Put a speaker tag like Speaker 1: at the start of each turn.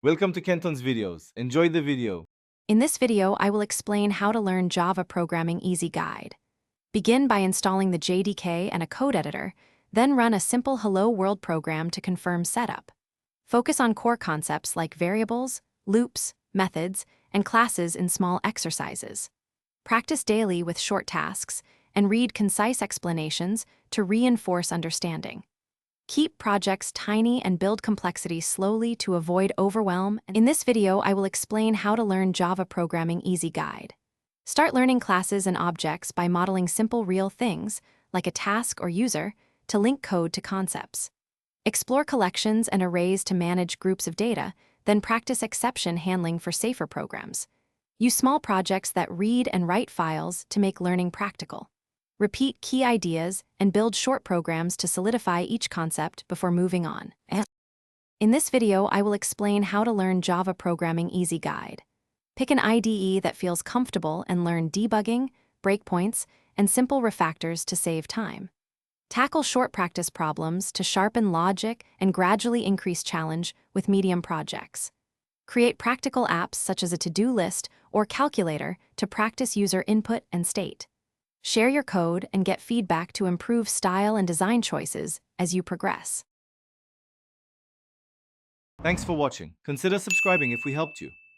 Speaker 1: Welcome to Kenton's videos. Enjoy the video.
Speaker 2: In this video, I will explain how to learn Java Programming Easy Guide. Begin by installing the JDK and a code editor, then run a simple Hello World program to confirm setup. Focus on core concepts like variables, loops, methods, and classes in small exercises. Practice daily with short tasks, and read concise explanations to reinforce understanding. Keep projects tiny and build complexity slowly to avoid overwhelm. In this video, I will explain how to learn Java Programming Easy Guide. Start learning classes and objects by modeling simple real things, like a task or user, to link code to concepts. Explore collections and arrays to manage groups of data, then practice exception handling for safer programs. Use small projects that read and write files to make learning practical. Repeat key ideas and build short programs to solidify each concept before moving on. In this video, I will explain how to learn Java Programming Easy Guide. Pick an IDE that feels comfortable and learn debugging, breakpoints, and simple refactors to save time. Tackle short practice problems to sharpen logic and gradually increase challenge with medium projects. Create practical apps such as a to-do list or calculator to practice user input and state. Share your code and get feedback to improve style and design choices as you progress.
Speaker 1: Thanks for watching. Consider subscribing if we helped you.